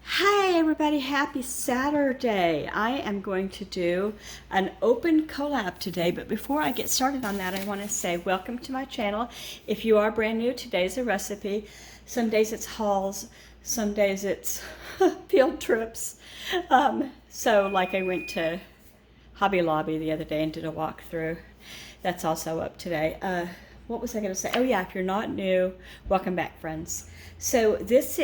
Hi everybody, happy Saturday. I am going to do an open collab today, but before I get started on that, I want to say welcome to my channel. If you are brand new, today's a recipe. Some days it's hauls, some days it's field trips. So like I went to Hobby Lobby the other day and did a walkthrough. That's also up today. What was I going to say? Oh yeah, if you're not new, welcome back, friends. So this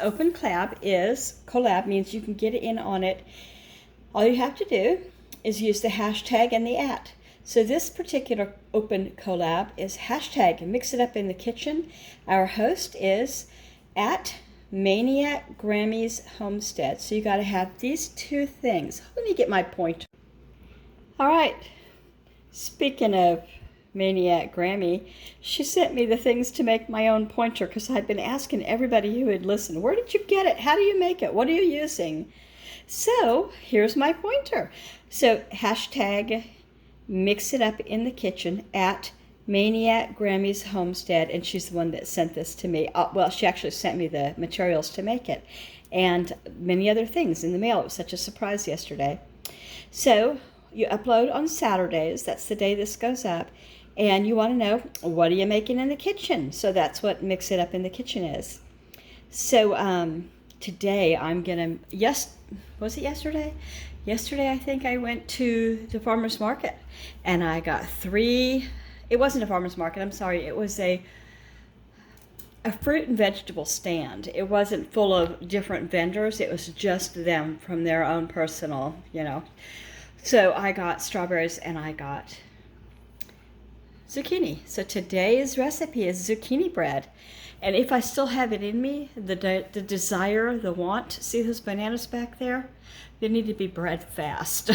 open collab means you can get in on it. All you have to do is use the hashtag and the @ So this particular open collab is hashtag mix it up in the kitchen. Our host is at Maniac Grammy's Homestead. So you got to have these two things. Let me get my pointer. All right. Speaking of Maniac Grammy, she sent me the things to make my own pointer because I'd been asking everybody who would listen, where did you get it? How do you make it? What are you using? So here's my pointer. So hashtag mix it up in the kitchen at Maniac Grammy's Homestead, and she's the one that sent this to me. Well, she actually sent me the materials to make it and many other things in the mail. It was such a surprise yesterday. So you upload on Saturdays. That's the day this goes up. And you want to know, what are you making in the kitchen? So that's what Mix It Up in the Kitchen is. So today I'm going to, was it yesterday? Yesterday I think I went to the farmer's market and I got it wasn't a farmer's market, I'm sorry. It was a fruit and vegetable stand. It wasn't full of different vendors. It was just them from their own personal, So I got strawberries and I got zucchini. So today's recipe is zucchini bread. And if I still have it in me, the desire, the want, see those bananas back there? They need to be bred fast.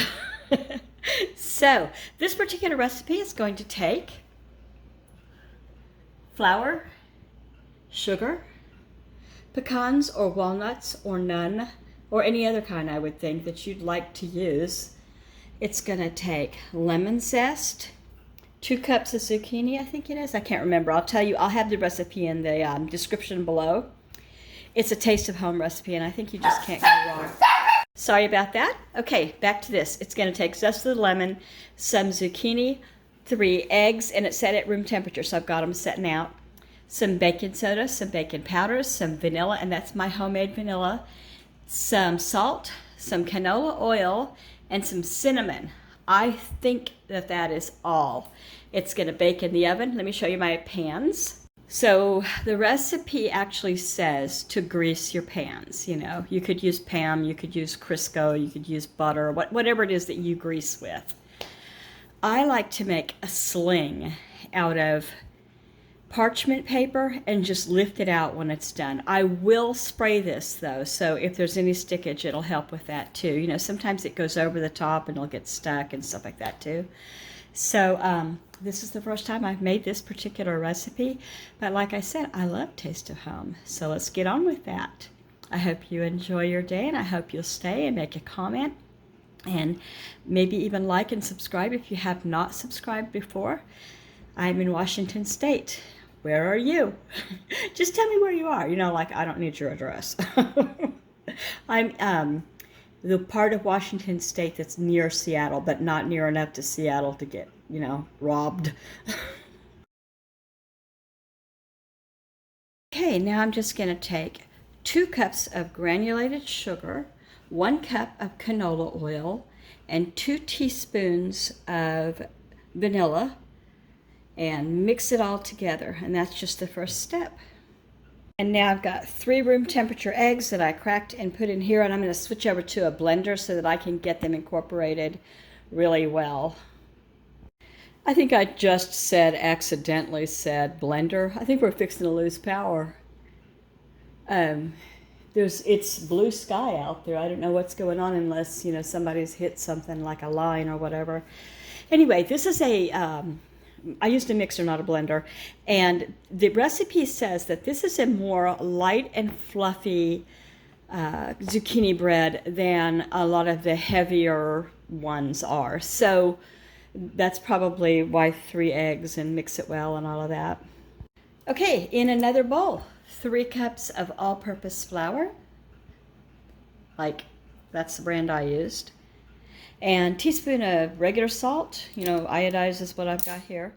So this particular recipe is going to take flour, sugar, pecans or walnuts or none, or any other kind I would think that you'd like to use. It's going to take lemon zest, 2 cups of zucchini, I think it is. I can't remember. I'll tell you. I'll have the recipe in the description below. It's a taste of home recipe, and I think you just can't go wrong. Sorry about that. Okay, back to this. It's going to take zest of the lemon, some zucchini, 3 eggs, and it's set at room temperature, so I've got them setting out. Some baking soda, some baking powder, some vanilla, and that's my homemade vanilla, some salt, some canola oil, and some cinnamon. I think that is all. It's going to bake in the oven. Let me show you my pans. So the recipe actually says to grease your pans. You could use Pam, you could use Crisco, you could use butter, whatever it is that you grease with. I like to make a sling out of parchment paper and just lift it out when it's done. I will spray this though, so if there's any stickage, it'll help with that too. Sometimes it goes over the top and it'll get stuck and stuff like that too. So this is the first time I've made this particular recipe, but like I said, I love Taste of Home. So let's get on with that. I hope you enjoy your day, and I hope you'll stay and make a comment and maybe even like and subscribe if you have not subscribed before. I'm in Washington State. Where are you? Just tell me where you are. Like I don't need your address. I'm the part of Washington State that's near Seattle, but not near enough to Seattle to get, robbed. Okay, now I'm just going to take 2 cups of granulated sugar, 1 cup of canola oil, and 2 teaspoons of vanilla, and mix it all together, and that's just the first step. And now I've got 3 room temperature eggs that I cracked and put in here, and I'm going to switch over to a blender so that I can get them incorporated really well. I think I just accidentally said blender. I think we're fixing to lose power. It's blue sky out there. I don't know what's going on unless, somebody's hit something like a line or whatever. Anyway, this is I used a mixer, not a blender, and the recipe says that this is a more light and fluffy zucchini bread than a lot of the heavier ones are. So that's probably why 3 eggs and mix it well and all of that. Okay, in another bowl, 3 cups of all-purpose flour, like that's the brand I used. And a teaspoon of regular salt, you know, iodized is what I've got here.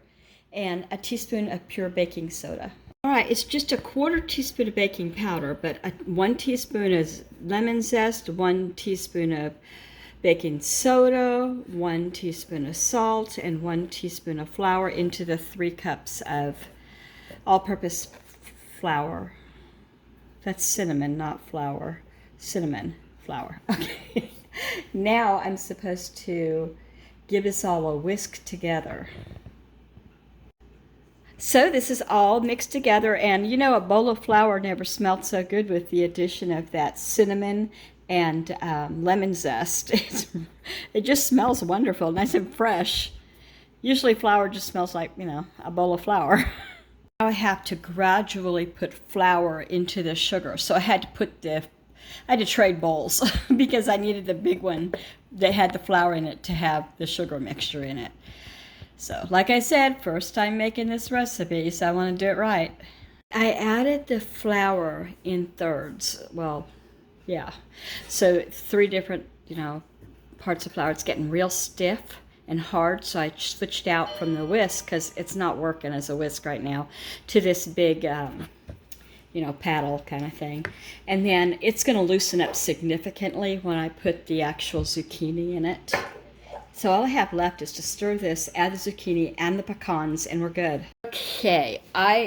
And a teaspoon of pure baking soda. All right, it's just a 1/4 teaspoon of baking powder, but 1 teaspoon is lemon zest, 1 teaspoon of baking soda, 1 teaspoon of salt, and 1 teaspoon of flour into the 3 cups of all-purpose flour. That's cinnamon, not flour. Cinnamon flour. Okay. Now I'm supposed to give this all a whisk together. So this is all mixed together, and you know, a bowl of flour never smelled so good with the addition of that cinnamon and lemon zest. It just smells wonderful, nice and fresh. Usually flour just smells like, you know, a bowl of flour. Now I have to gradually put flour into the sugar. So I had to trade bowls because I needed the big one that had the flour in it to have the sugar mixture in it. So, like I said, first time making this recipe, so I want to do it right. I added the flour in thirds. Well, yeah. So 3 different, you know, parts of flour. It's getting real stiff and hard, so I switched out from the whisk because it's not working as a whisk right now to this big, you know, paddle kind of thing. And then it's going to loosen up significantly when I put the actual zucchini in it. So all I have left is to stir this, add the zucchini and the pecans, and we're good. Okay,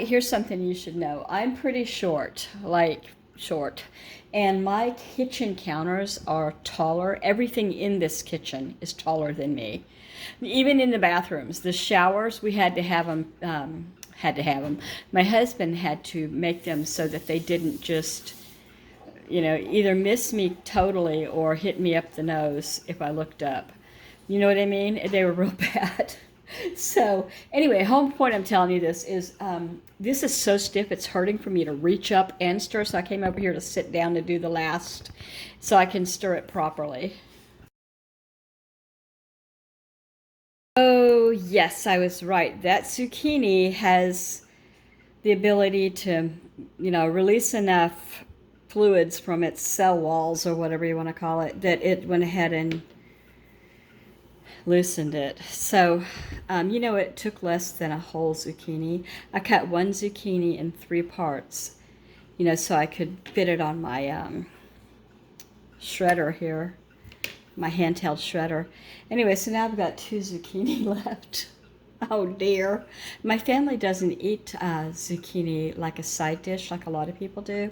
here's something you should know. I'm pretty short, and my kitchen counters are taller. Everything in this kitchen is taller than me. Even in the bathrooms, the showers, we had to have them, My husband had to make them so that they didn't just, you know, either miss me totally or hit me up the nose if I looked up. You know what I mean? They were real bad. So anyway, whole point I'm telling you this is so stiff it's hurting for me to reach up and stir. So I came over here to sit down to do the last so I can stir it properly. Oh yes, I was right. That zucchini has the ability to, you know, release enough fluids from its cell walls or whatever you want to call it that it went ahead and loosened it. So, you know, it took less than a whole zucchini. I cut 1 zucchini in 3 parts, you know, so I could fit it on my shredder here, my handheld shredder. Anyway, so now I've got 2 zucchini left. Oh dear. My family doesn't eat zucchini like a side dish like a lot of people do.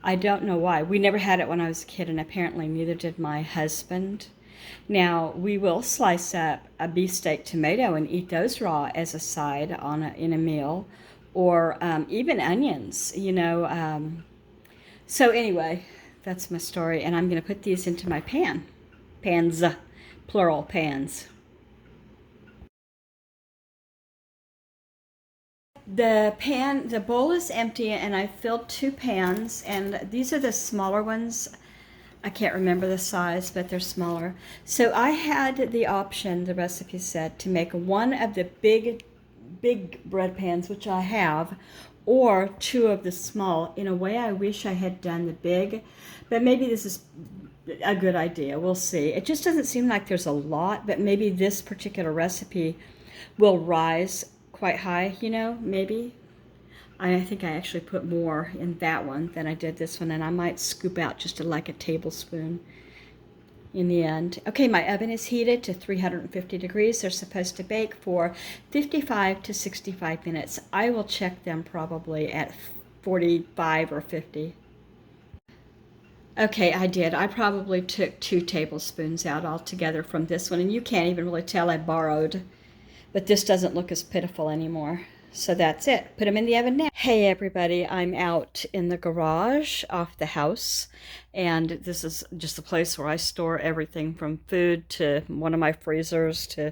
I don't know why. We never had it when I was a kid, and apparently neither did my husband. Now, we will slice up a beefsteak tomato and eat those raw as a side in a meal, or even onions, you know. So anyway, that's my story, and I'm going to put these into my pans, plural pans. The bowl is empty, and I filled 2 pans, and these are the smaller ones. I can't remember the size, but they're smaller. So I had the option, the recipe said, to make one of the big bread pans, which I have, or 2 of the small. In a way, I wish I had done the big, but maybe this is a good idea. We'll see. It just doesn't seem like there's a lot, but maybe this particular recipe will rise quite high, you know, maybe. I think I actually put more in that one than I did this one, and I might scoop out just like a tablespoon in the end. Okay, my oven is heated to 350 degrees. They're supposed to bake for 55 to 65 minutes. I will check them probably at 45 or 50. Okay, I did. I probably took 2 tablespoons out altogether from this one, and you can't even really tell I borrowed, but this doesn't look as pitiful anymore. So that's it. Put them in the oven now. Hey everybody, I'm out in the garage off the house, and this is just a place where I store everything from food to one of my freezers to...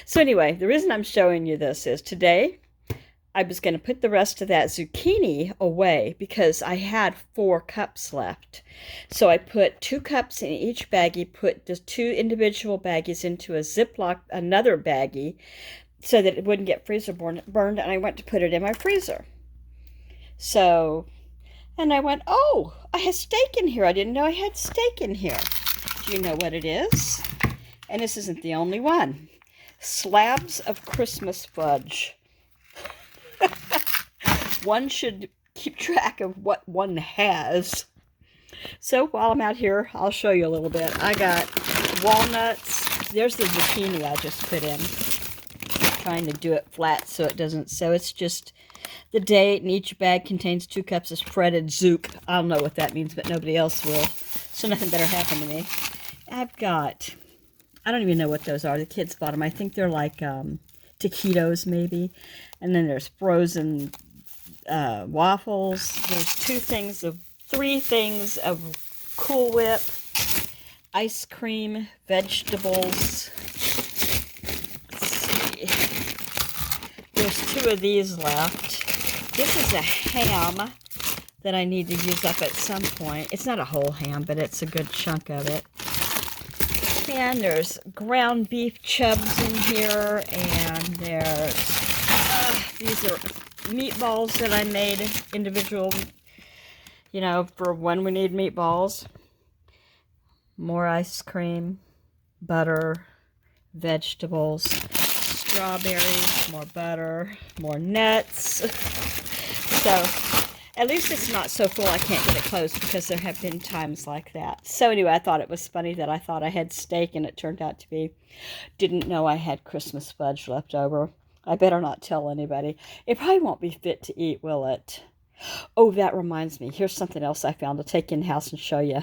So anyway, the reason I'm showing you this is today I was going to put the rest of that zucchini away because I had 4 cups left. So I put 2 cups in each baggie, put the 2 individual baggies into a Ziploc, another baggie, so that it wouldn't get freezer burned, and I went to put it in my freezer. So And I went, oh, I have steak in here. I didn't know I had steak in here. Do you know what it is? And this isn't the only one. Slabs of Christmas fudge. One should keep track of what one has. So while I'm out here, I'll show you a little bit. I got walnuts. There's the zucchini I just put in. I'm trying to do it flat so it doesn't. So it's just the date, and each bag contains 2 cups of shredded zook. I don't know what that means, but nobody else will. So nothing better happened to me. I've got, I don't even know what those are. The kids bought them. I think they're like taquitos maybe. And then there's frozen waffles. There's 3 things of Cool Whip, ice cream, vegetables. Let's see. There's 2 of these left. This is a ham that I need to use up at some point. It's not a whole ham, but it's a good chunk of it. And there's ground beef chubs in here, and there's these are meatballs that I made individual, you know, for when we need meatballs. More ice cream, butter, vegetables, strawberries, more butter, more nuts. So at least it's not so full I can't get it closed, because there have been times like that. So anyway, I thought it was funny that I thought I had steak and it turned out to be, didn't know I had Christmas fudge left over. I better not tell anybody. It probably won't be fit to eat, will it? Oh, that reminds me. Here's something else I found. I'll take in the house and show you.